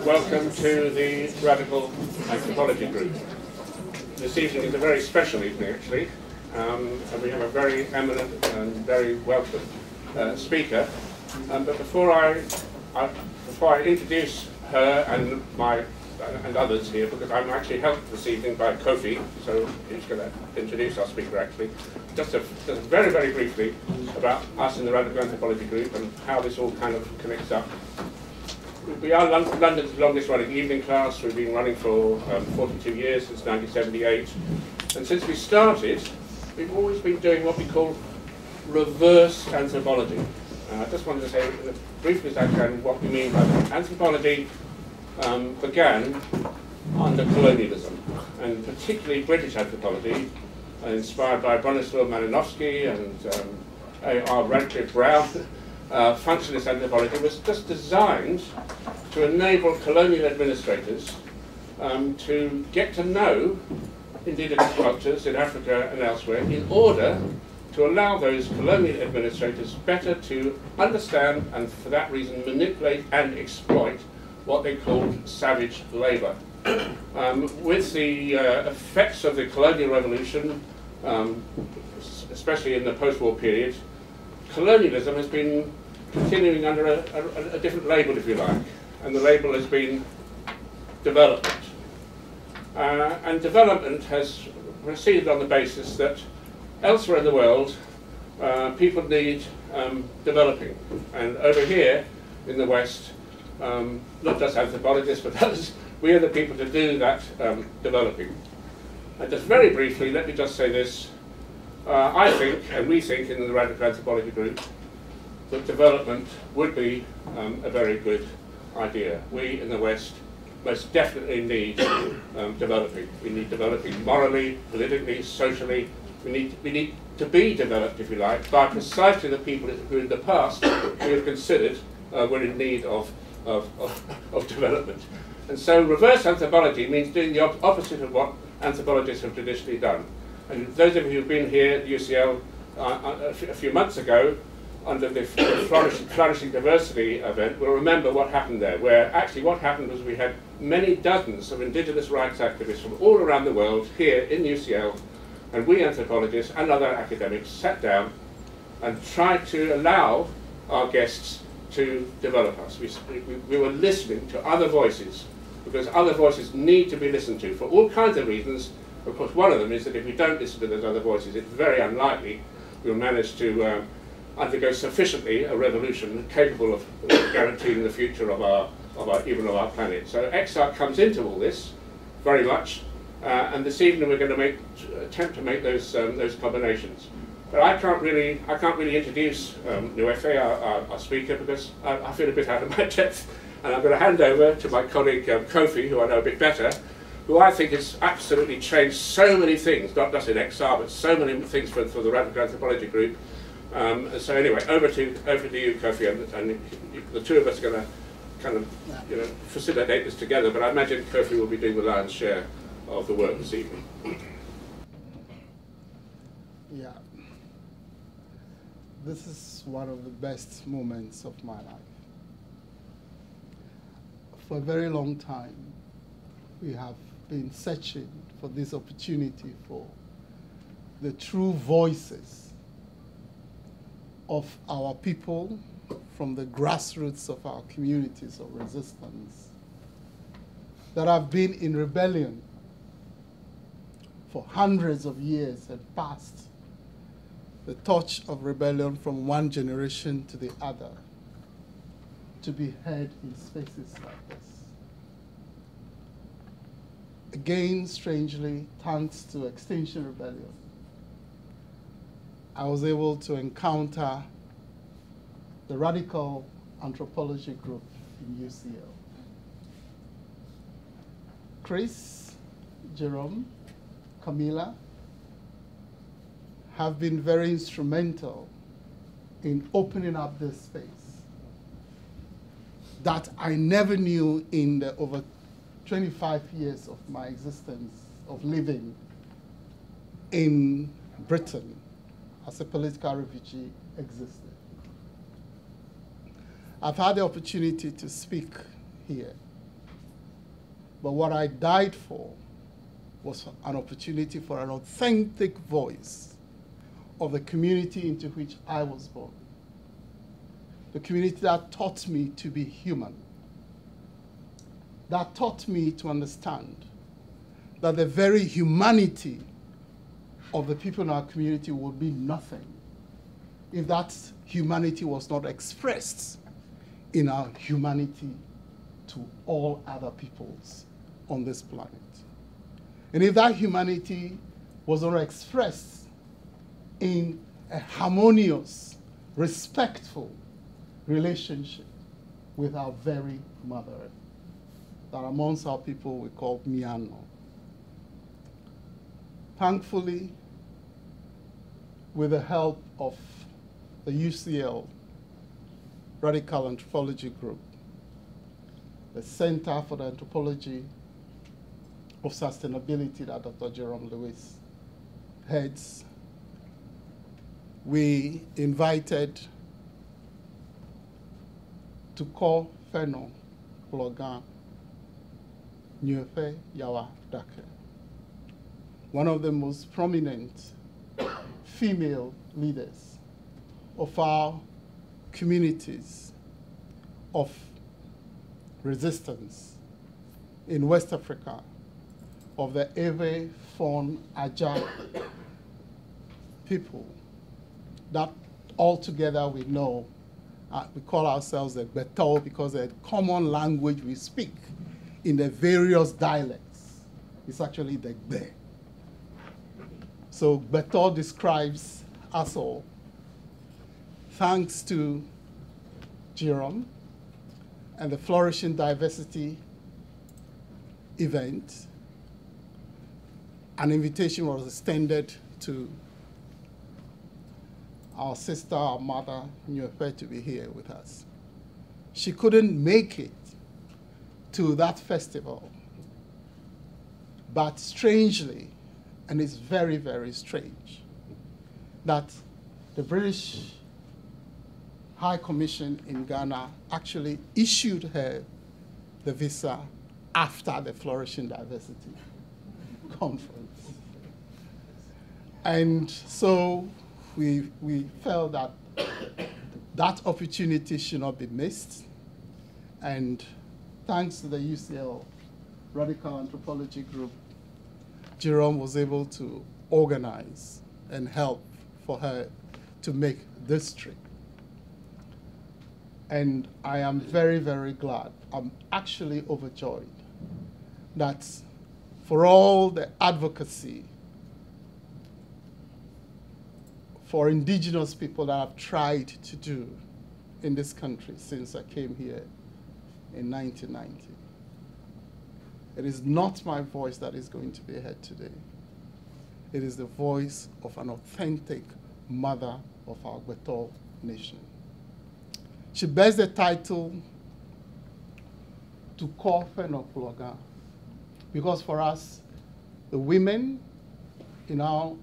welcome to the Radical Anthropology Group. This evening is a very special evening, actually, and we have a very eminent and very welcome speaker. But before I introduce her and others here, because I'm actually helped this evening by Kofi, so he's going to introduce our speaker actually. Just very, very briefly about us in the Radical Anthropology Group and how this all kind of connects up. We are London's longest running evening class. We've been running for 42 years, since 1978. And since we started, we've always been doing what we call reverse anthropology. I just wanted to say briefly as I can what we mean by that. Anthropology began under colonialism, and particularly British anthropology, inspired by Bronislaw Malinowski and R. Radcliffe Brown. Functionalist anthropology was just designed to enable colonial administrators to get to know indigenous cultures in Africa and elsewhere in order to allow those colonial administrators better to understand and for that reason manipulate and exploit what they called savage labour. With the effects of the colonial revolution, especially in the post-war period, colonialism has been continuing under a different label, if you like, and the label has been development. And development has proceeded on the basis that elsewhere in the world, people need developing. And over here in the West, not just anthropologists, but others, we are the people to do that developing. And just very briefly, let me just say this. I think, and we think in the Radical Anthropology Group, that development would be a very good idea. We in the West most definitely need developing. We need developing morally, politically, socially. We need to be developed, if you like, by precisely the people who in the past we have considered were in need of development. And so reverse anthropology means doing the opposite of what anthropologists have traditionally done. And those of you who've been here at UCL a few months ago, under the Flourishing Diversity event, will remember what happened there, where actually what happened was we had many dozens of indigenous rights activists from all around the world here in UCL, and we anthropologists and other academics sat down and tried to allow our guests to develop us. We were listening to other voices, because other voices need to be listened to for all kinds of reasons. Of course, one of them is that if we don't listen to those other voices, it's very unlikely we'll manage to undergo sufficiently a revolution capable of guaranteeing the future of our planet. So XR comes into all this very much, and this evening we're going to attempt to make those combinations. But I can't really introduce Nyoefe, our speaker, because I feel a bit out of my depth, and I'm going to hand over to my colleague Kofi, who I know a bit better, who I think has absolutely changed so many things, not just in XR, but so many things for the Radical Anthropology Group. So anyway, over to you, Kofi, and the two of us are going to kind of facilitate this together. But I imagine Kofi will be doing the lion's share of the work this evening. Yeah, this is one of the best moments of my life. For a very long time, we have been searching for this opportunity for the true voices of our people from the grassroots of our communities of resistance that have been in rebellion for hundreds of years and passed the torch of rebellion from one generation to the other to be heard in spaces like this. Again, strangely, thanks to Extinction Rebellion, I was able to encounter the Radical Anthropology Group in UCL. Chris, Jerome, Camila have been very instrumental in opening up this space that I never knew in the over 25 years of my existence of living in Britain as a political refugee existed. I've had the opportunity to speak here But what I died for was an opportunity for an authentic voice of the community into which I was born. The community that taught me to be human, that taught me to understand that the very humanity of the people in our community would be nothing if that humanity was not expressed in our humanity to all other peoples on this planet. And if that humanity was not expressed in a harmonious, respectful relationship with our very Mother Earth, that amongst our people we call Miano. Thankfully, with the help of the UCL Radical Anthropology Group, the Center for the Anthropology of Sustainability that Dr. Jerome Lewis heads, we invited Dukofenokploga Nyoefe Yawa Dake, one of the most prominent female leaders of our communities of resistance in West Africa, of the Ewe, Fon, Aja people that all together we know, we call ourselves the Beto because the common language we speak in the various dialects is actually the Gbe. So Beto describes us all. Thanks to Jerome and the Flourishing Diversity event, an invitation was extended to our sister, our mother, Nyoefe, to be here with us. She couldn't make it to that festival, but strangely, and it's very, very strange, that the British High Commission in Ghana actually issued her the visa after the Flourishing Diversity conference. And so we felt that that opportunity should not be missed. And thanks to the UCL Radical Anthropology Group, Jerome was able to organize and help for her to make this trip. And I am very, very glad. I'm actually overjoyed that for all the advocacy for indigenous people that I've tried to do in this country since I came here in 1990, it is not my voice that is going to be heard today. It is the voice of an authentic mother of our Beto nation. She bears the title Dukofenokploga because for us, the women in our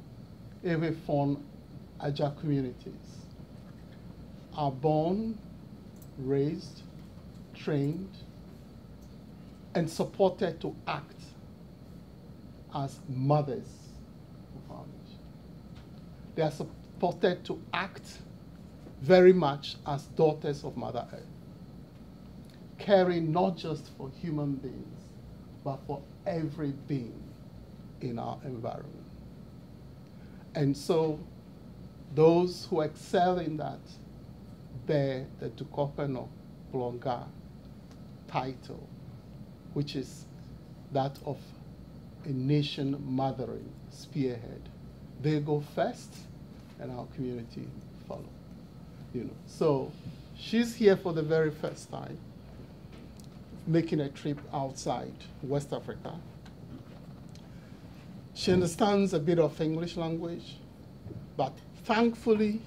Ewe, Fon, Aja communities are born, raised, trained, and supported to act as mothers of our nation. They are supported to act very much as daughters of Mother Earth, caring not just for human beings, but for every being in our environment. And so those who excel in that bear the Dukofenokploga title, which is that of a nation mothering spearhead. They go first, and our community follow. So she's here for the very first time, making a trip outside West Africa. She understands a bit of English language, but thankfully,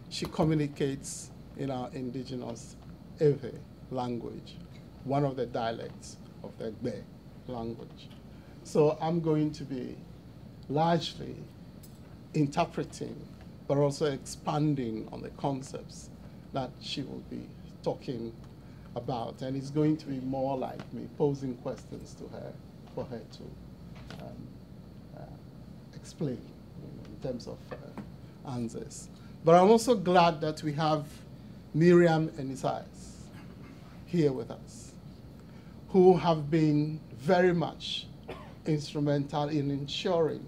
she communicates in our indigenous Ewe language, one of the dialects of the Gbe language. So I'm going to be largely interpreting, but also expanding on the concepts that she will be talking about, and it's going to be more like me posing questions to her for her to explain in terms of answers. But I'm also glad that we have Miriam and Isaias here with us, who have been very much instrumental in ensuring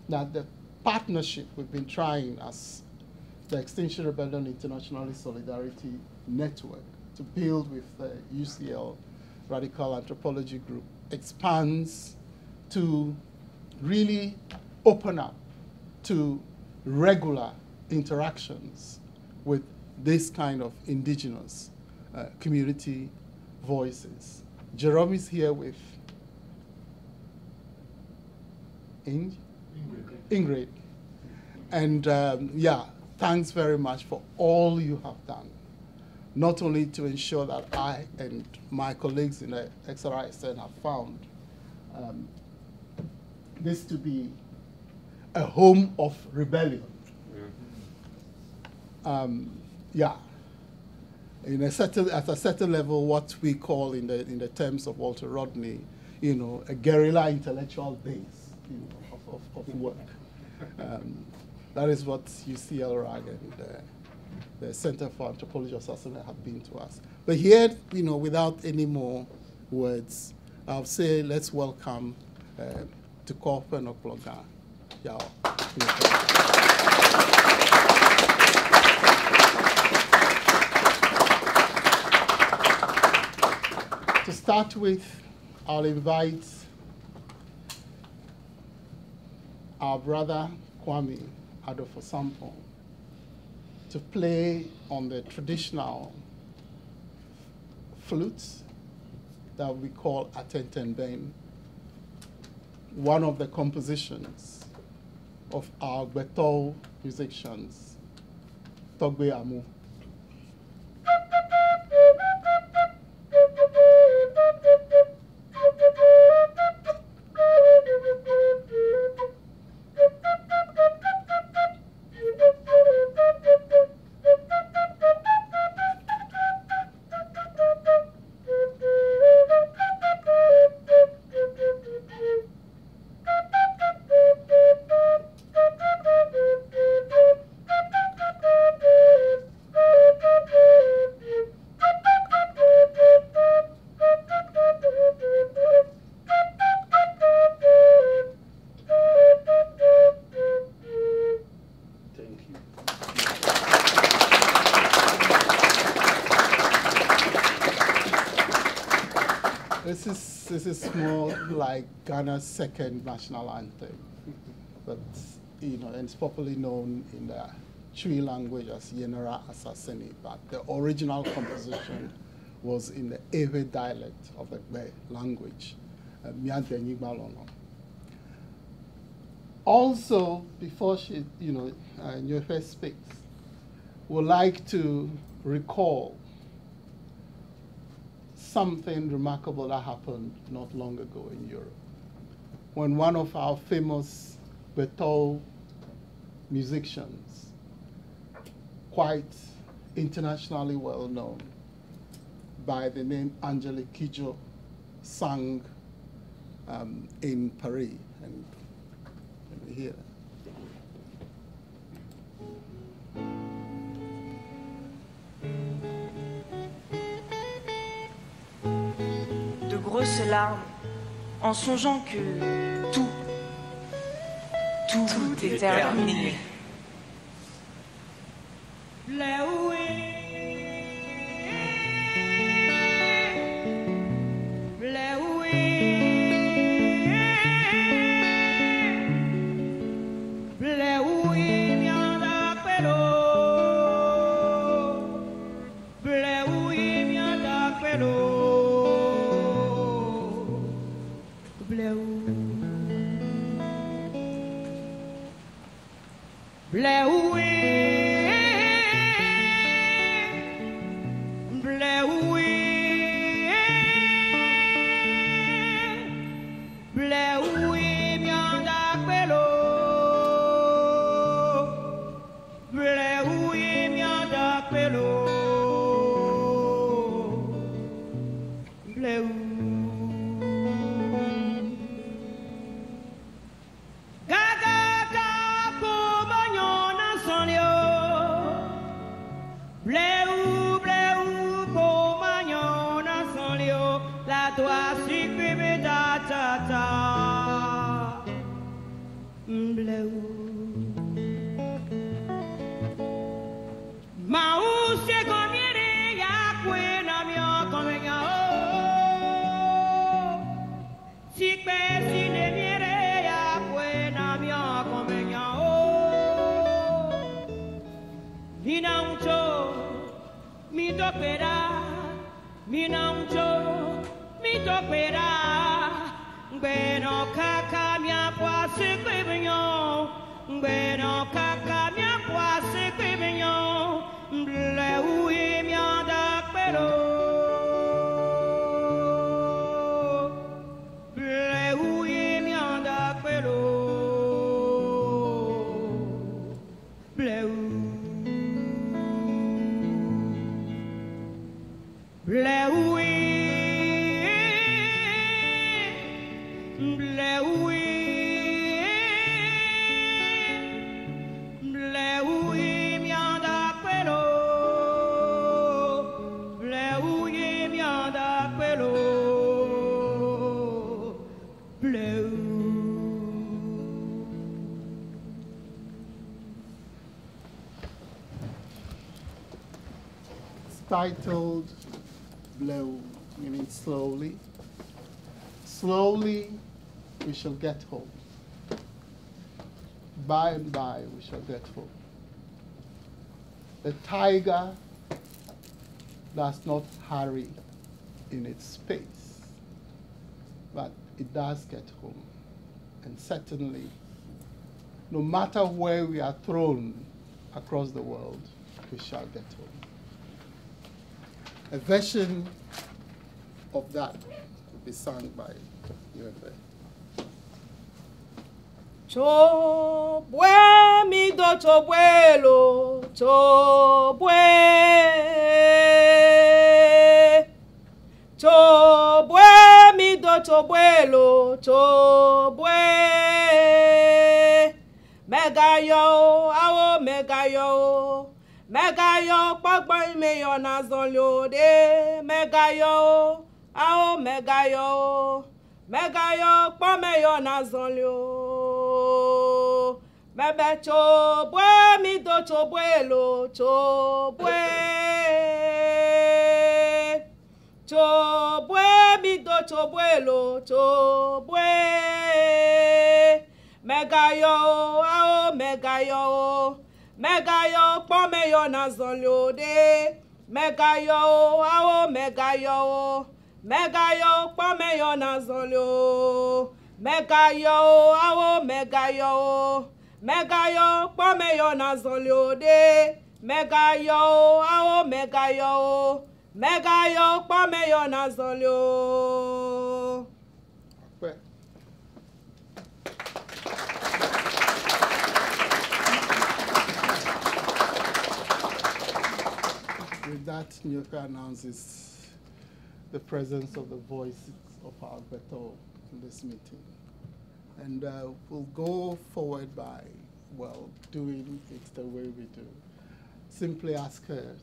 that the partnership we've been trying as the Extinction Rebellion Internationalist Solidarity Network to build with the UCL Radical Anthropology Group expands to really open up to regular interactions with this kind of indigenous community voices. Jerome is here with Ingrid. And yeah, thanks very much for all you have done, not only to ensure that I and my colleagues in the XRISN have found this to be a home of rebellion. Yeah, at a certain level, what we call in the terms of Walter Rodney, a guerrilla intellectual base, of work. That is what UCL RAG and the Center for Anthropology of Sasana have been to us. But here, without any more words, I'll say let's welcome Dukofenokploga Yawa Dake. To start with, I'll invite our brother Kwame Adofosampo to play on the traditional flutes that we call Atentenben, one of the compositions of our Beto musicians, Togbe Amu. This is more like Ghana's second national anthem, but and it's popularly known in the Chui language as Yenera Assassini, but the original composition was in the Ewe dialect of the Gbe language, Also, before she, Nyoefe speaks, would like to recall something remarkable that happened not long ago in Europe, when one of our famous Beto musicians, quite internationally well known, by the name Angelique Kidjo, sang in Paris. And let me hear that. Grosses larmes en songeant que tout est terminé. toi si bébé ta ta ta bleu ma ou se comiere ya quena mio come ya si pesi ne miere ya quena mio come ya minaucho mi topera minaucho mi topera bueno kaka mia poise kwebinyo bueno kaka mia poise kwebinyo ble uye mia da pero ble uye mia da pero ble titled Blow, meaning slowly. Slowly we shall get home. By and by we shall get home. The tiger does not hurry in its pace, but it does get home. And certainly, no matter where we are thrown across the world, we shall get home. A version of that will be sung by Nyoefe. Chobwe mi do chobwelo, chobwe. Chobwe mi do chobwelo, chobwe. Megayo, awo megayo. Megayo, pagba meyo na zonlyo de. Megayo, ao megayo. Megayo, pa meyo na zonlyo. Mebe chobwe, mi do chobwelo, chobwe. Chobwe, mi do chobwelo, chobwe. Megayo, ao megayo. Megayo, pa meyo na zonlyo de. Megayo, ao megayo. Megayo, pa meyo na zonlyo. Megayo, ao megayo. Megayo, pa meyo na zonlyo de. Megayo, ao megayo. Megayo, pa meyo na zonlyo. With that, Nyoefe announces the presence of the voices of our Beto in this meeting. And we'll go forward by, well, doing it the way we do. Simply ask her.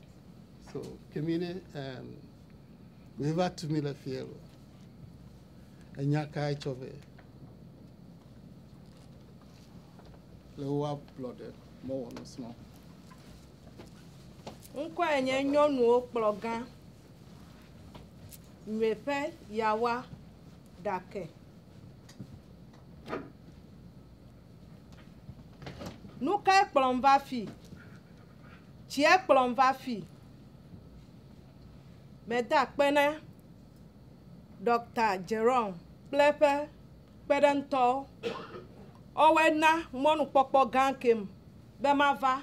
So, Kemine, Viva Tumila Fielo, and Nyaka Chove, Ablodemowonusro. Nkwenye Nyoefe Nyoefe Yawa Dake. Nuka plomva fi. Chie plomva fi. Meda pene Dr. Jerome Plepe Pedento Owena monu popo gankem bemava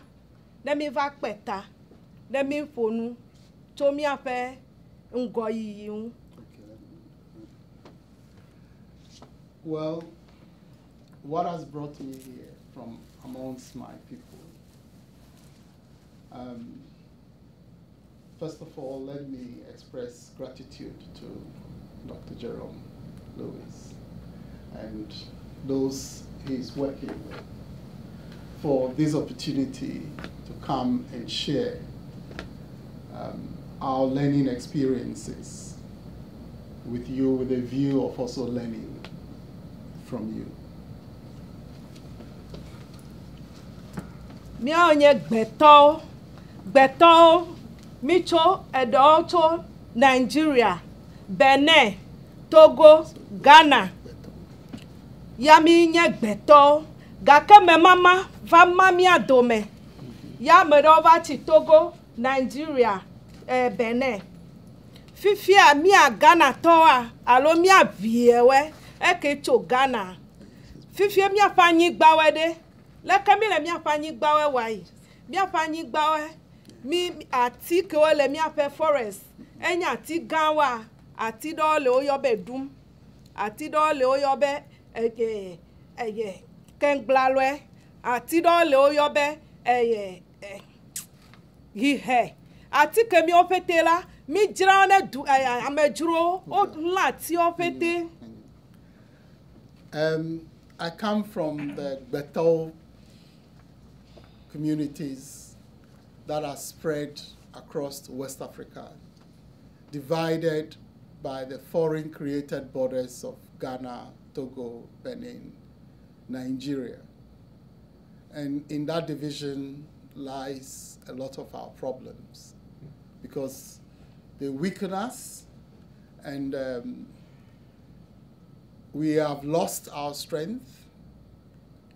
demi va peta demi fonu tomi afe ngoyi. Well, what has brought me here from amongst my people? First of all, let me express gratitude to Dr. Jerome Lewis and those he's working with for this opportunity to come and share our learning experiences with you with a view of also learning from you. Mi onye gbeto micho edoto Nigeria, Benin, Togo, Ghana. Ya mi nye gbeto gake me mama va mami adome. Ya me do va ti Togo, Nigeria, Benin. Fifia mi a Ghana toa alo mi a viewe eke cho Ghana. Fifia mi a fanyi gbawe de. Leke mi le mi a fanyi gbawe wai. Mi a fanyi gbawe mi ati ke le mi a pe forest. Enya ati ganwa ati do le oyobe dum. Ati do le oyobe kengblaloe. Ati do le oyobe hihe. Ati ke mi opete la mi jirane du amejuro o lati opete. I come from the Beto communities that are spread across West Africa, divided by the foreign created borders of Ghana, Togo, Benin, Nigeria. And in that division lies a lot of our problems, because they weaken us, and we have lost our strength,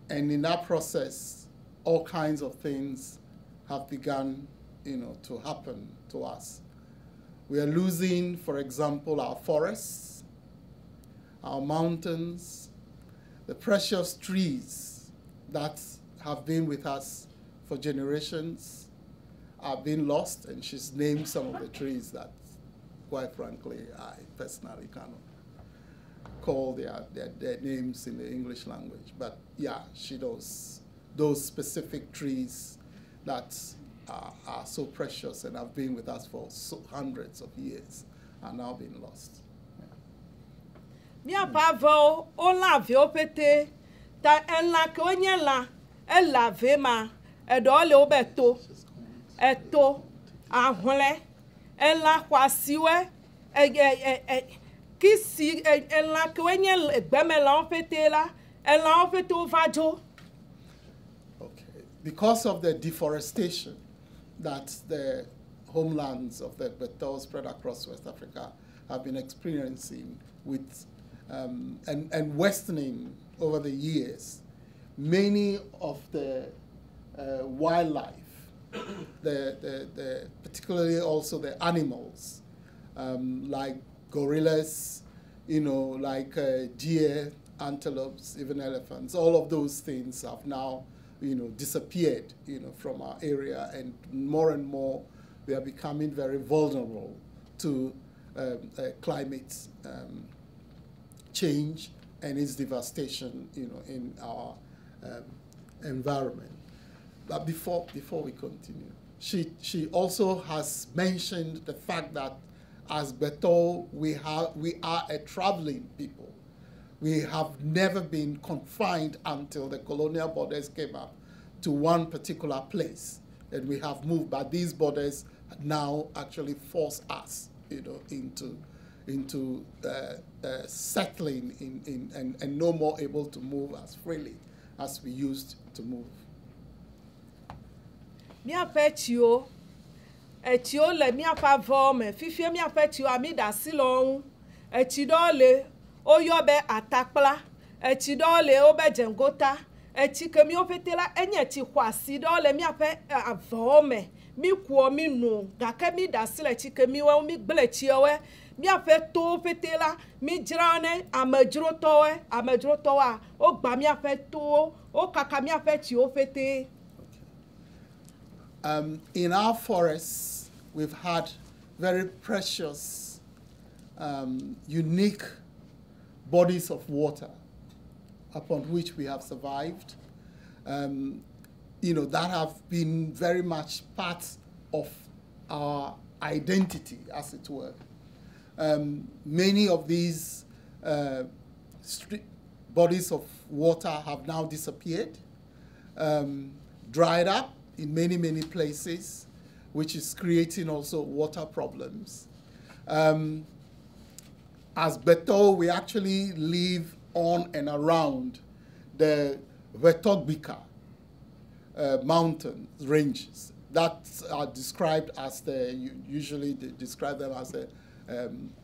and in that process, all kinds of things have begun, to happen to us. We are losing, for example, our forests, our mountains, the precious trees that have been with us for generations are being lost, and she's named some of the trees that, quite frankly, I personally cannot call their names in the English language. But yeah, she knows those specific trees that are so precious and have been with us for hundreds of years are now being lost. Mi apavo o la ve opete ta enla ke onye la ela ve ma edo le obeto eto ahole enla kwasiwe kisi enla ke onye egbeme la opete la enla opete ovajo. Okay, because of the deforestation that the homelands of the Beto spread across West Africa have been experiencing with and worsening over the years, many of the wildlife, particularly also the animals, like gorillas, like deer, antelopes, even elephants, all of those things have now, disappeared, from our area, and more we are becoming very vulnerable to climate change and its devastation, in our environment. But before we continue, she also has mentioned the fact that as Beto, we are a traveling people. We have never been confined until the colonial borders came up to one particular place, and we have moved. But these borders now actually force us, into settling and no more able to move as freely as we used to move. Mi apetio etio le mi apavome fifie mi apetio amida silon etidole oyobe atakpla etidole obe jengota etike mi opetela enye ti kwasi dole mi ape avome mi kuo mi nu gake mi dasile etike mi we mi gbletiowe mi ape to petela mi jirane amejrotowa o gba mi ape to o kaka mi ape ti o pete. In our forests, we've had very precious, unique bodies of water upon which we have survived, that have been very much part of our identity, as it were. Many of these bodies of water have now disappeared, dried up in many, many places, which is creating also water problems. as Beto, we actually live on and around the Wetogbika mountain ranges that are described as usually they describe them as the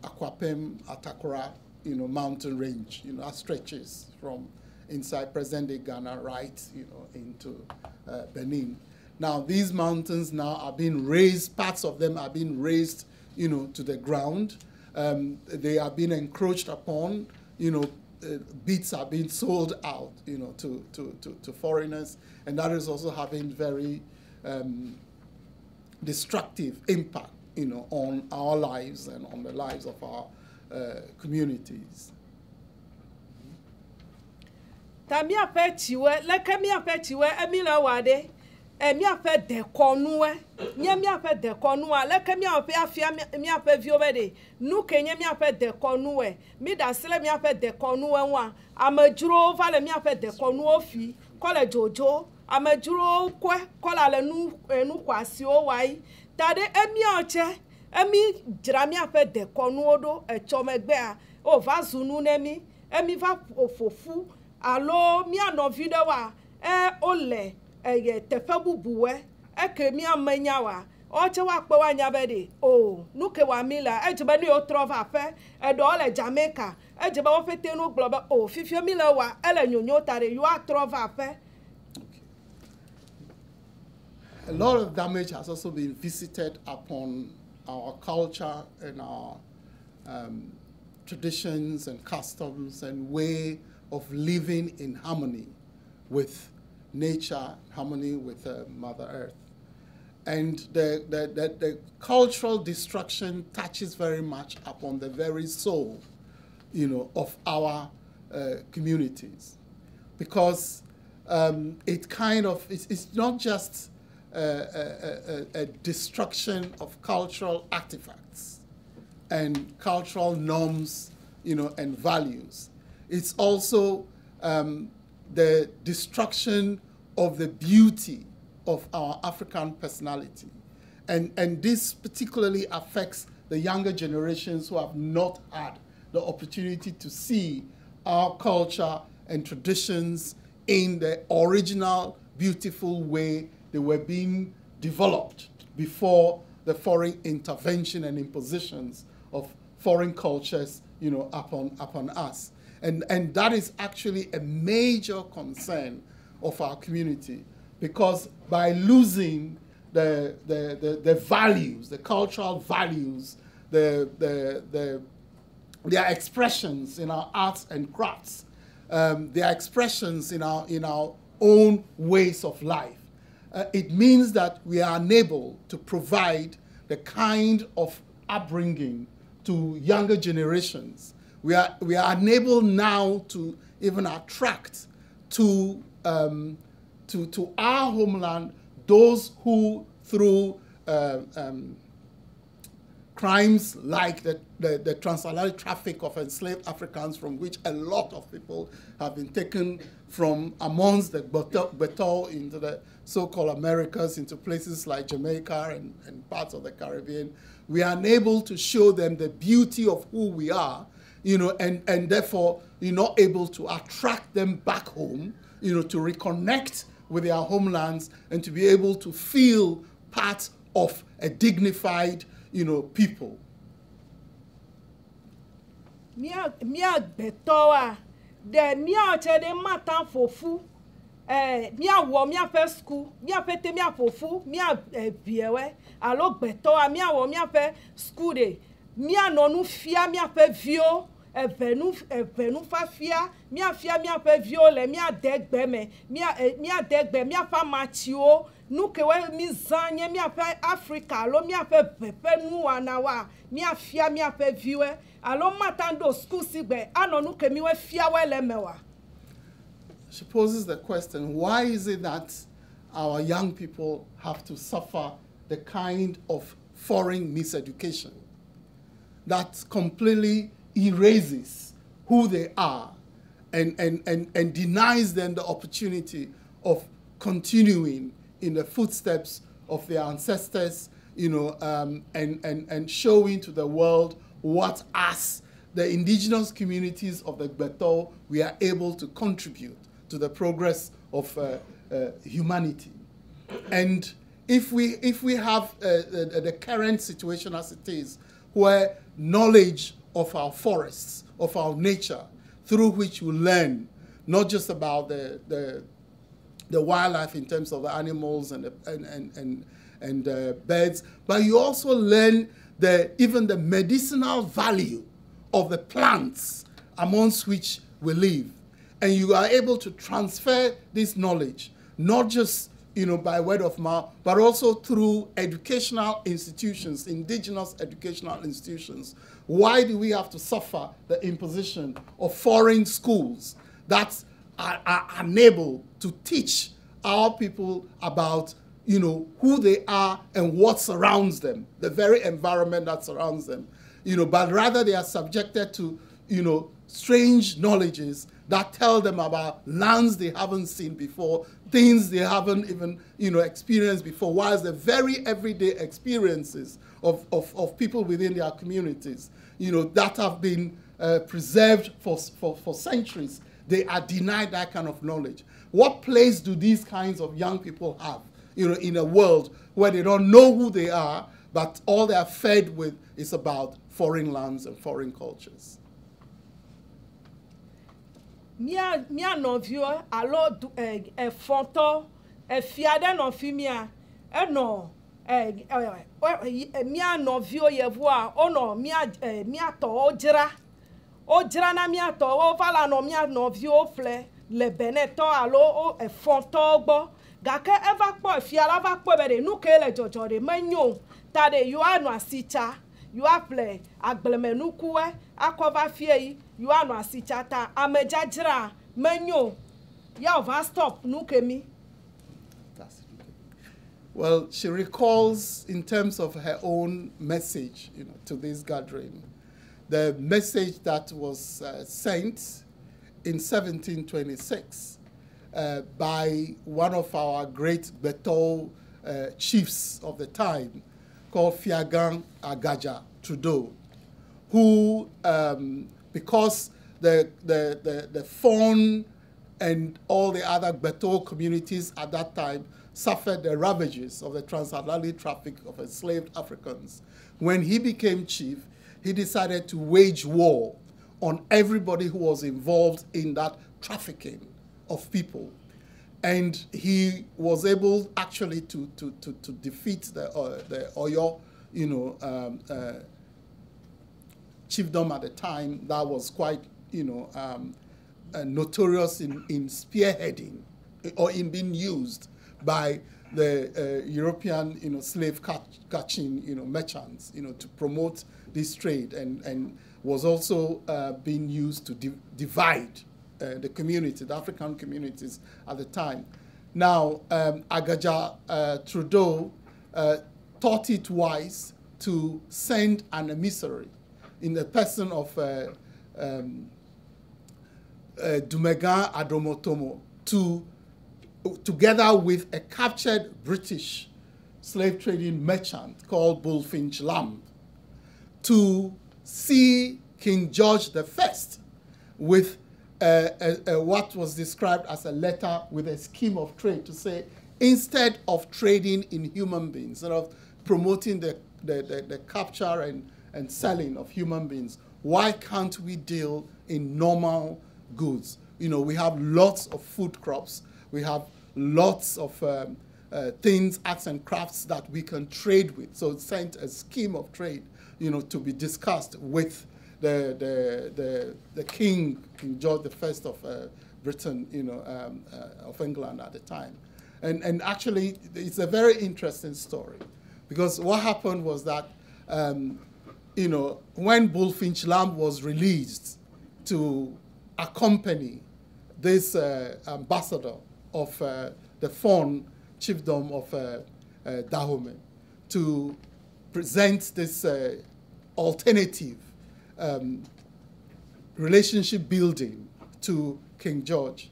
Akwapem Atakora, mountain range, that stretches from inside present-day Ghana right, into Benin. Now, these mountains now are being raised, parts of them are being raised, to the ground. They are being encroached upon, bits are being sold out, to foreigners, and that is also having very destructive impact, on our lives and on the lives of our communities. Tamia petiwe, lekamia petiwe, emila wade, emia pe de konue, nyemia pe de konua, lekamia pe afia mia pe viobede, nuke nyemia pe de konue, mi da sele mia pe de konue wa, amejuro vale mia pe de konuo fi, kole jojo, amejuro kwe, kola le nu kwasi o wai, tade emia oche, emi dramia pe de konuo do, echomegbe o va zunu nemi, emi va ofofu, alo mi ano video wa ole ye tefe bubuwe ke mi amenya wa oche wa pe wa nya bede o nuke wa mila ejebe ni o trova fe do ole Jamaica ejebe wo fete no global o fifio mila wa ele nyonyo tare you are trova fe. A lot of damage has also been visited upon our culture and our traditions and customs and way of living in harmony with nature, harmony with Mother Earth. And the cultural destruction touches very much upon the very soul, of our communities. Because it's not just a destruction of cultural artifacts and cultural norms, and values. It's also the destruction of the beauty of our African personality. And this particularly affects the younger generations who have not had the opportunity to see our culture and traditions in the original, beautiful way they were being developed before the foreign intervention and impositions of foreign cultures, upon us. And that is actually a major concern of our community, because by losing the values, the cultural values, their expressions in our arts and crafts, their expressions in our own ways of life, it means that we are unable to provide the kind of upbringing to younger generations. We are unable now to even attract to our homeland those who, through crimes like the transatlantic traffic of enslaved Africans, from which a lot of people have been taken from amongst the Beto into the so-called Americas, into places like Jamaica and parts of the Caribbean, we are unable to show them the beauty of who we are, and therefore you're not able to attract them back home, to reconnect with their homelands and to be able to feel part of a dignified, people. Mia betoa de mia che de matan fofu mia wo mia fe school mia pete mia fofu mia biewe alo betoa mia wo mia fe school de mia nonu fia mia fe vio evenu fa fia mia fe vio le mia degbe me mia degbe mia fa machio nuke we mi zanye mia fe Afrika lo mia fe pepe nu anawa mia fe viewe alo matando school sigbe anonu ke mi we fia we le mewa. She poses the question, why is it that our young people have to suffer the kind of foreign miseducation that completely erases who they are and denies them the opportunity of continuing in the footsteps of their ancestors, and showing to the world what us the indigenous communities of the Gbeto, we are able to contribute to the progress of humanity. And if we have the current situation as it is, where knowledge of our forests, of our nature, through which we learn not just about the wildlife in terms of the animals and birds, but you also learn even the medicinal value of the plants amongst which we live. And you are able to transfer this knowledge, not just by word of mouth, but also through educational institutions, indigenous educational institutions. Why do we have to suffer the imposition of foreign schools that are unable to teach our people about who they are and what surrounds them, the very environment that surrounds them, but rather they are subjected to, strange knowledges that tell them about lands they haven't seen before, things they haven't even, experienced before, whilst the very everyday experiences of people within their communities, that have been preserved for centuries, they are denied that kind of knowledge. What place do these kinds of young people have, in a world where they don't know who they are, but all they are fed with is about foreign lands and foreign cultures? Mia novio alo fonto fiade no fimia no mia novio yevoa ono mia to ojira na mia to o vala no mia novio fle le beneto alo fonto gbo gake eva po fiala va po bere nu ke le jojore manyo tade you are no asicha you are play agbelemenu kuwe akova fie you are no asichata amejajira menyo ya over stop nukemi. Well, she recalls in terms of her own message, to this gathering, the message that was sent in 1726 by one of our great Beto chiefs of the time, called Fiagan Agaja Trudeau, who, because the Fon and all the other Beto communities at that time suffered the ravages of the transatlantic traffic of enslaved Africans. When he became chief, he decided to wage war on everybody who was involved in that trafficking of people. And he was able actually to defeat the Oyo, chiefdom at the time that was quite, notorious in spearheading or in being used by the European, slave catching, merchants, to promote this trade, and was also being used to divide the community, the African communities at the time. Now, Agaja Trudeau thought it wise to send an emissary in the person of Dumegan Adomotomo together with a captured British slave trading merchant called Bullfinch Lamb, to see King George I with what was described as a letter with a scheme of trade, to say, instead of trading in human beings, instead of promoting the capture and selling of human beings, why can't we deal in normal goods? We have lots of food crops. We have lots of things, arts and crafts that we can trade with. So it sent a scheme of trade, to be discussed with the King George I of Britain, of England at the time. And actually, it's a very interesting story, because what happened was that, when Bullfinch Lamb was released to accompany this ambassador of the Fon chiefdom of Dahomey to present this alternative relationship building to King George,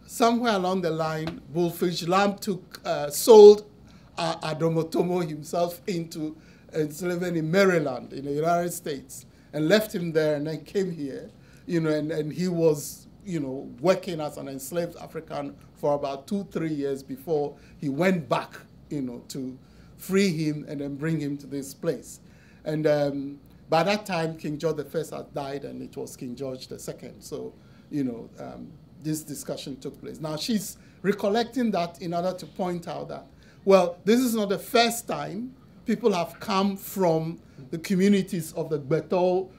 somewhere along the line, Bullfinch Lamb sold Adomotomo himself into enslavement in Maryland, in the United States. and left him there and then came here, and he was, working as an enslaved African for about 2-3 years before he went back, to free him and then bring him to this place. And by that time, King George I had died, and it was King George II. So, this discussion took place. Now, she's recollecting that in order to point out that, well, this is not the first time people have come from the communities of the Gbeto,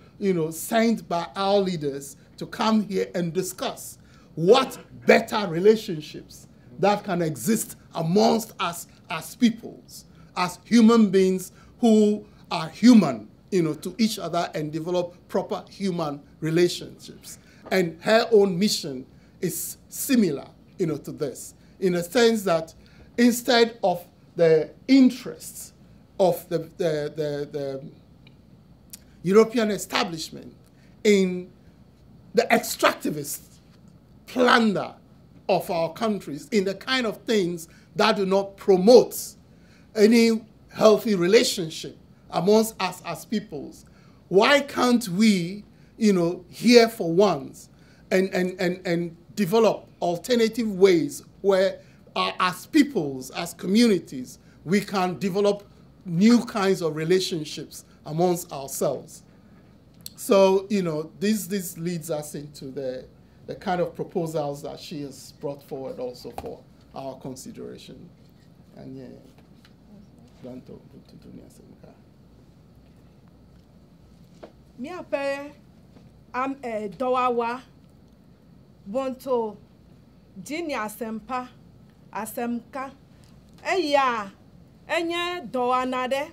sent by our leaders to come here and discuss what better relationships that can exist amongst us as peoples, as human beings who are human, to each other and develop proper human relationships. And her own mission is similar, to this, in a sense that instead of the interests of the European establishment in the extractivist plunder of our countries, in the kind of things that do not promote any healthy relationship amongst us as peoples, why can't we, here for once and develop alternative ways where as peoples, as communities, we can develop new kinds of relationships amongst ourselves. So, this leads us into the kind of proposals that she has brought forward also for our consideration. And yeah, miape am dowawa bonto jini asempa asemka eya enye dowanade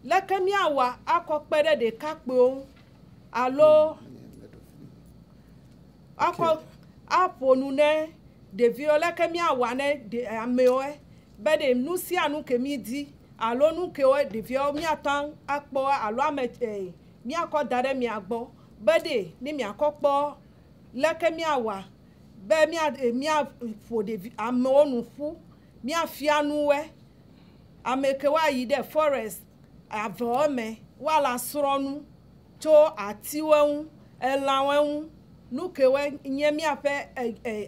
leke miawa akokpede de kakpo alo ako aponu ne devio leke miawa ne de amewe bede nusi anu kemi di alo nu kewe devio miatan akpo alo amete mi akodare mi agbo bede ni mi akokpo leke miawa be mi afo de amonu fu mi afianu we amekewa yi de forest avome wala sronu to atiwen elawen nukewe nye mi ape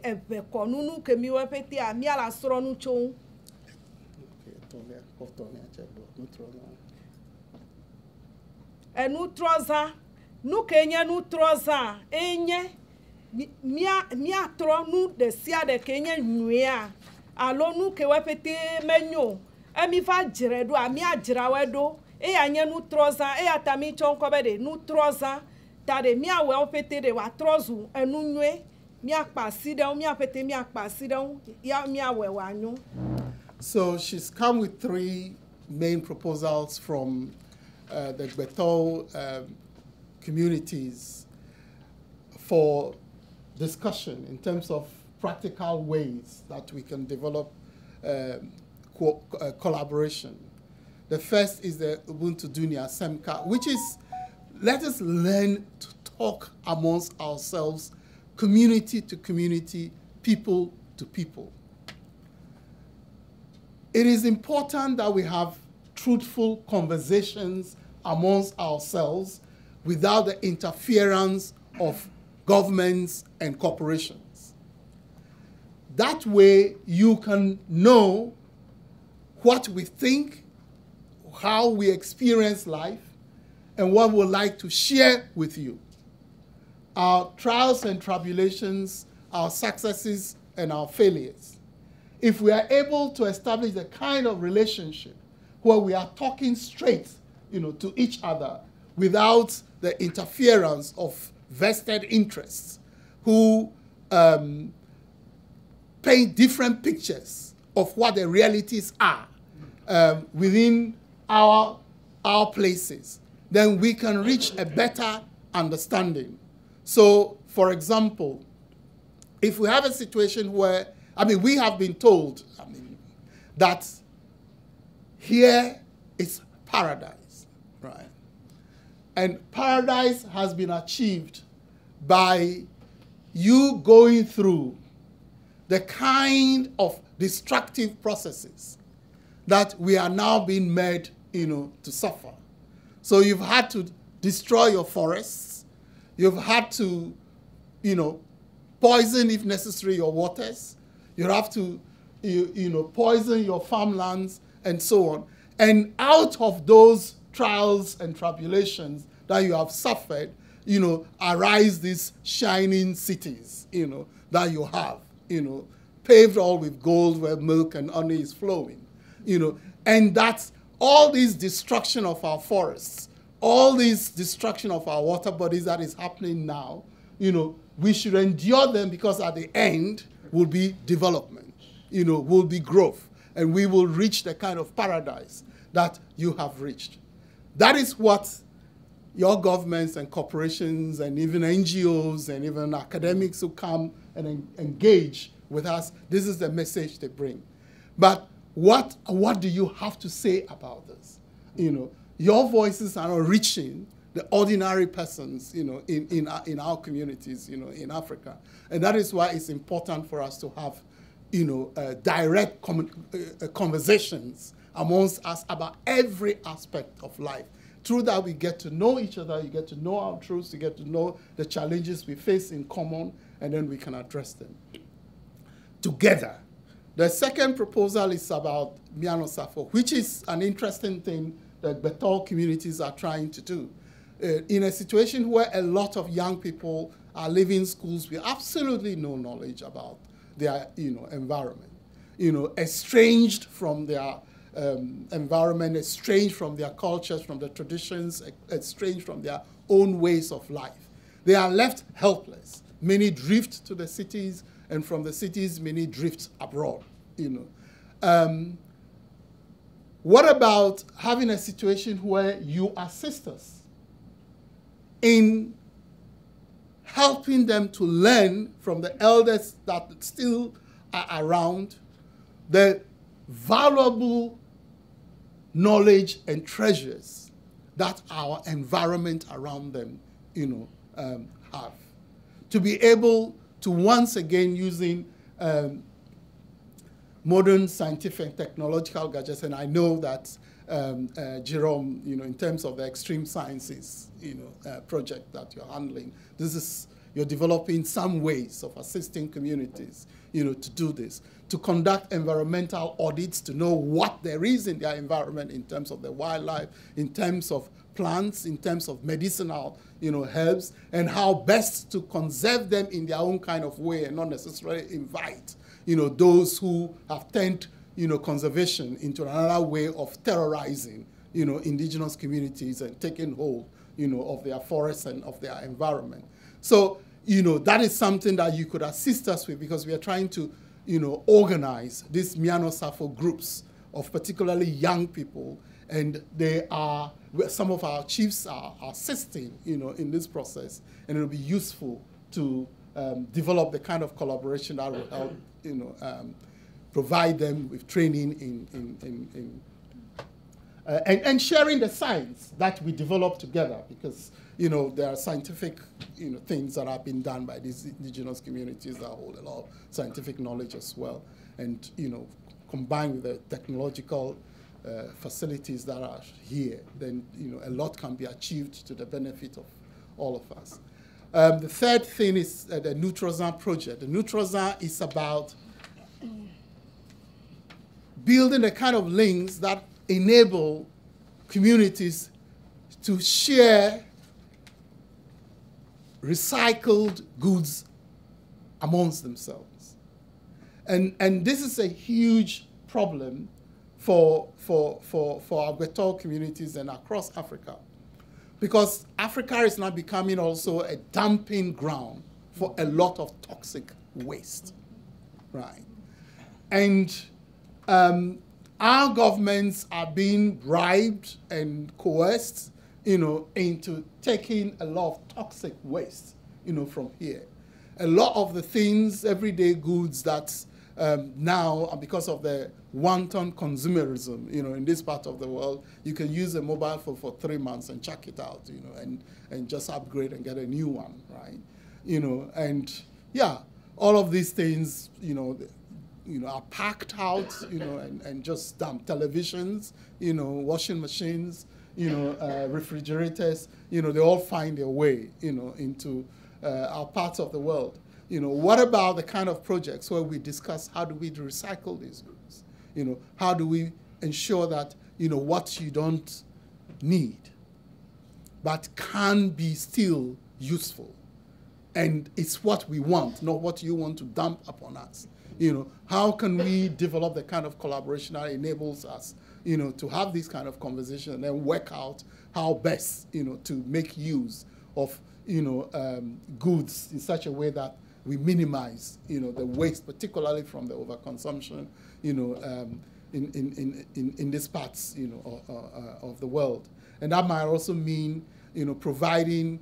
eveko nu kemi we pete a mi ala sronu cho enu troza nukenye nu troza enye mi atro nu de sia de kenye nwea alo nukewe pete menyo emi fa jiredo a mi ajirawedo anye nu troza atami chonko bede nu troza tade mi awe opete de wa trozu enu nwe mi akpasi de mi apete mi akpasi de ya mi awe wa nyu. So she's come with 3 main proposals from the Gbeto communities for discussion in terms of practical ways that we can develop collaboration. The first is the Ubuntu Dunia Semka, which is, let us learn to talk amongst ourselves, community to community, people to people. It is important that we have truthful conversations amongst ourselves without the interference of governments and corporations. That way you can know what we think, how we experience life, and what we'd like to share with you. Our trials and tribulations, our successes and our failures. If we are able to establish the kind of relationship where we are talking straight, to each other without the interference of vested interests who paint different pictures of what the realities are within our places, then we can reach a better understanding. So, for example, if we have a situation where, we have been told, that here is paradise, right? And paradise has been achieved by you going through the kind of destructive processes that we are now being made, to suffer. So you've had to destroy your forests. You've had to, poison, if necessary, your waters. You have to, poison your farmlands and so on. And out of those trials and tribulations that you have suffered, arise these shining cities, that you have, paved all with gold where milk and honey is flowing, and that's all this destruction of our forests, all this destruction of our water bodies that is happening now, we should endure them because at the end will be development, will be growth, and we will reach the kind of paradise that you have reached. That is what your governments and corporations and even NGOs and even academics who come and engage with us, this is the message they bring. But what do you have to say about this? Your voices are not reaching the ordinary persons, in our communities, in Africa. And that is why it's important for us to have, direct conversations amongst us about every aspect of life. Through that, we get to know each other, you get to know our truths, you get to know the challenges we face in common, and then we can address them together. The second proposal is about Miano Safo, which is an interesting thing that Betol communities are trying to do. In a situation where a lot of young people are leaving schools with absolutely no knowledge about their environment, estranged from their environment, estranged from their cultures, from their traditions, estranged from their own ways of life. They are left helpless. Many drift to the cities, and from the cities, many drift abroad. What about having a situation where you assist us in helping them to learn from the elders that still are around the valuable knowledge and treasures that our environment around them, have. To be able to once again using modern scientific and technological gadgets, and I know that Jerome, in terms of the extreme sciences, project that you're handling, you're developing some ways of assisting communities, to do this, to conduct environmental audits, to know what there is in their environment in terms of the wildlife, in terms of plants, in terms of medicinal, herbs, and how best to conserve them in their own kind of way and not necessarily invite, those who have turned, conservation into another way of terrorizing, indigenous communities and taking hold, of their forests and of their environment. So, that is something that you could assist us with because we are trying to, organize these Miano Safo groups of particularly young people, and some of our chiefs are assisting, in this process, and it'll be useful to develop the kind of collaboration that will help, provide them with training and sharing the science that we develop together, because there are scientific things that have been done by these indigenous communities that hold a lot of scientific knowledge as well, and combined with the technological facilities that are here, then a lot can be achieved to the benefit of all of us. The third thing is the Nutrozan project. The Nutrozan is about building the kind of links that enable communities to share recycled goods amongst themselves. And this is a huge problem for our Betol communities and across Africa, because Africa is now becoming also a dumping ground for a lot of toxic waste, right? And our governments are being bribed and coerced, into taking a lot of toxic waste, from here. A lot of the things, everyday goods that now, because of the wanton consumerism, in this part of the world, you can use a mobile phone for 3 months and chuck it out, and just upgrade and get a new one, right? And yeah, all of these things, are packed out, and just dumped. Televisions, washing machines, refrigerators, they all find their way, into our parts of the world. What about the kind of projects where we discuss how do we recycle these goods? How do we ensure that, what you don't need but can be still useful, and it's what we want, not what you want to dump upon us. How can we develop the kind of collaboration that enables us, to have these kind of conversations and then work out how best, to make use of, goods in such a way that we minimize, the waste, particularly from the overconsumption, in these parts, of the world. And that might also mean, providing,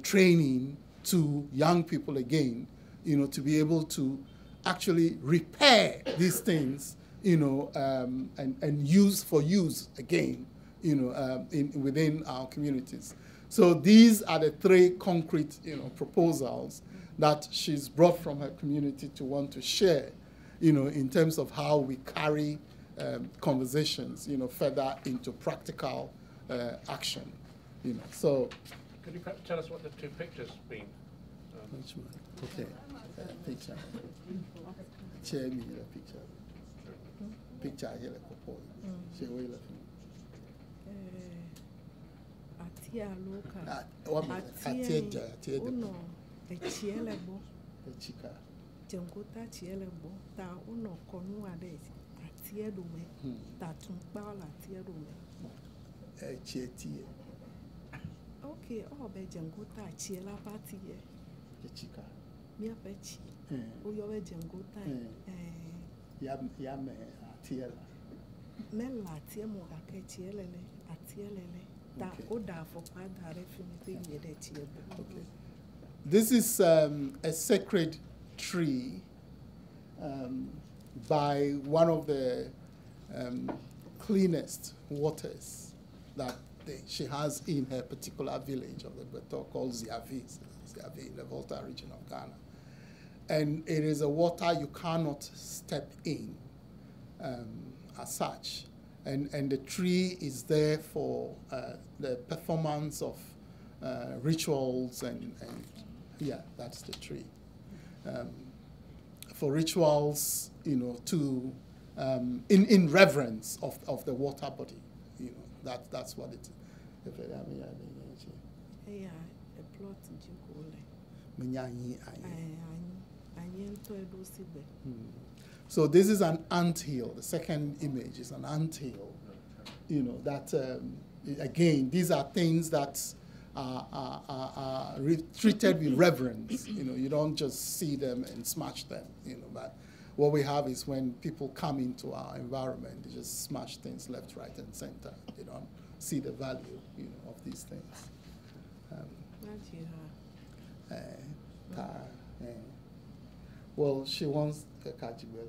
training to young people again, to be able to actually repair these things, and use again, within our communities. So these are the three concrete, proposals that she's brought from her community to want to share, in terms of how we carry conversations, further into practical action, So, could you perhaps tell us what the two pictures mean? Which one? Okay, picture. Share me the picture. Picture here, like a boy. Share me the Atia loka. Atia uno echielebo. Chika. Jengota chielebo. Ta uno konu ade atia dume. Ta tumpala atia dume. Chietie. Okay, be jengota chiela party ye. Chika. Mia pechi. Uyo be jengota. Yame atiela. Mela atia mo gake chielele atielele. Ta oda for pada refini ye de chiebo. Okay. This is a sacred tree by one of the cleanest waters that she has in her particular village of the Beto called Ziavi in the Volta region of Ghana. And it is a water you cannot step in as such. And the tree is there for the performance of rituals and yeah, that's the tree. For rituals, to in reverence of the water body, that's what it is. So this is an anthill. The second image is an anthill. That again, these are things that are treated with reverence. You don't just see them and smash them. But what we have is when people come into our environment, they just smash things left, right, and center. They don't see the value, of these things. Well, she wants a kajibel.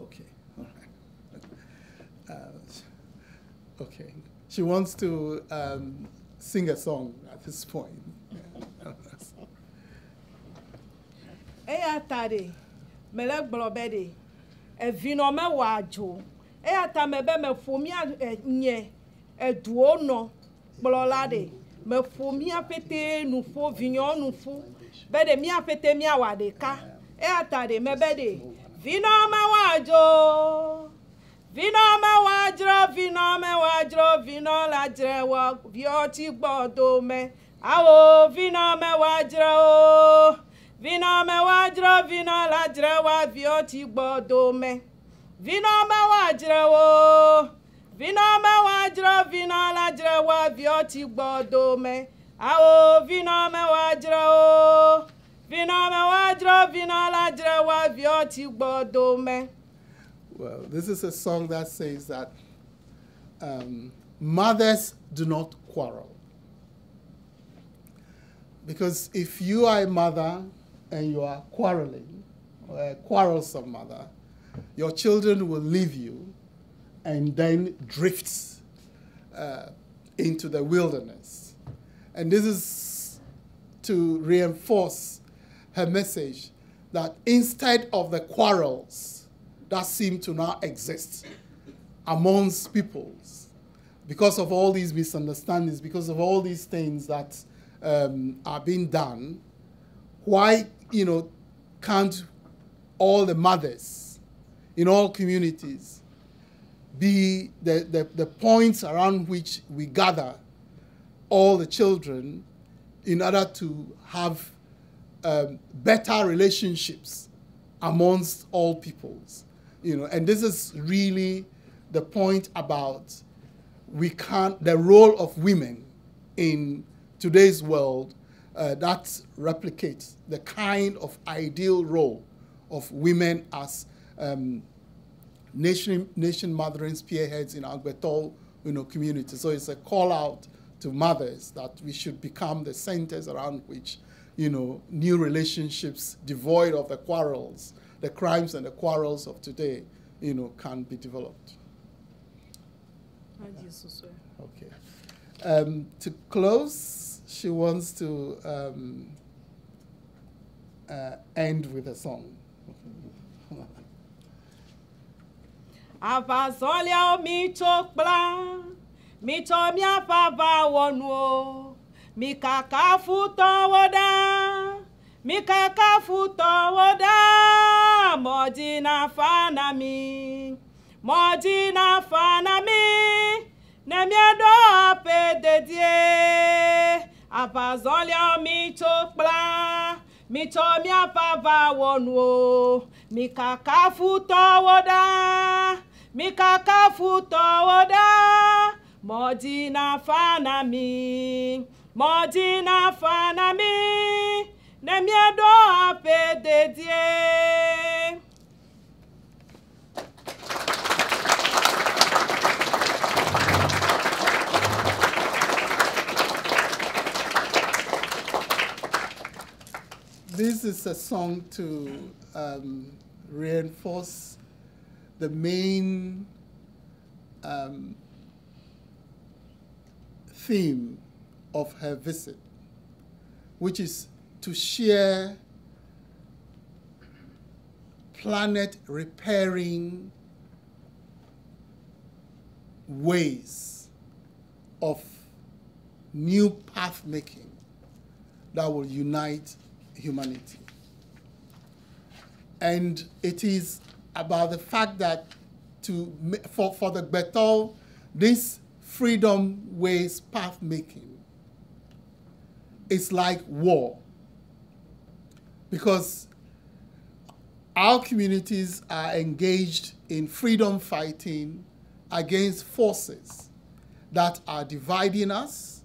Okay, all right. Okay, she wants to sing a song at this point. Eya tade, mele globede, vino me wajo. Eya ta mebe me fomia nye, duono, blolade, me fomia pete nufo, vinyo nufo, bede mia pete mia wadeka. Eya tade mebede, vino me wajo, vino me wajro, vino me wajro, vino la drewa, vioti bodo me, awo vino me wajro. Vino me wajro, vino la drewa, vioti bodo me. Vino me wajro, vino me wajro, vino la drewa, vioti bodo me. Ao vino me wajro, vino me wajro, vino la drewa, vioti bodo me. Well, this is a song that says that mothers do not quarrel. Because if you are a mother and you are quarreling, or a quarrelsome mother, your children will leave you and then drift into the wilderness. And this is to reinforce her message that instead of the quarrels that seem to now exist amongst peoples, because of all these misunderstandings, because of all these things that are being done, why, can't all the mothers in all communities be the points around which we gather all the children in order to have better relationships amongst all peoples, and this is really the point about the role of women in today's world that replicates the kind of ideal role of women as nation mothering spearheads in our Gbetol community. So it's a call out to mothers that we should become the centers around which new relationships devoid of the quarrels, the crimes and the quarrels of today, can be developed. Okay. To close, she wants to end with a song. Avazolia mi chokbla, mi tomia pava wonu, mi kaka futo woda, modina fanami, nemiedo ape de die, avazolia mi chokbla, mi tomia pava wonu, mi kaka futo woda, modina fanami, nemiedo ape de die. This is a song to reinforce the main theme of her visit, which is to share planet repairing ways of new path making that will unite humanity. And it is about the fact that for the Gbetol, this freedom ways path making is like war, because our communities are engaged in freedom fighting against forces that are dividing us.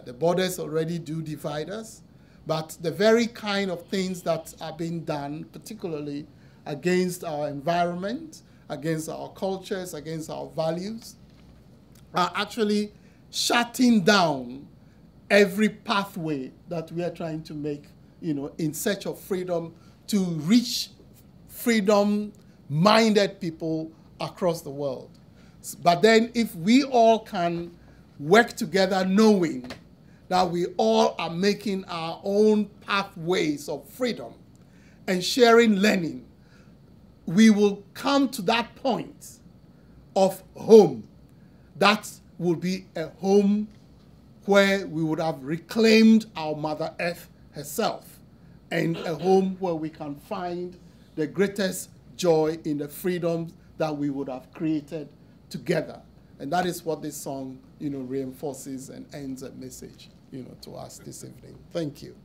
The borders already do divide us, but the very kind of things that are being done, particularly against our environment, against our cultures, against our values, are actually shutting down every pathway that we are trying to make, in search of freedom to reach freedom-minded people across the world. But then if we all can work together knowing that we all are making our own pathways of freedom and sharing learning, we will come to that point of home. That will be a home where we would have reclaimed our Mother Earth herself, and a home where we can find the greatest joy in the freedoms that we would have created together. And that is what this song, reinforces and ends a message, to us this evening. Thank you.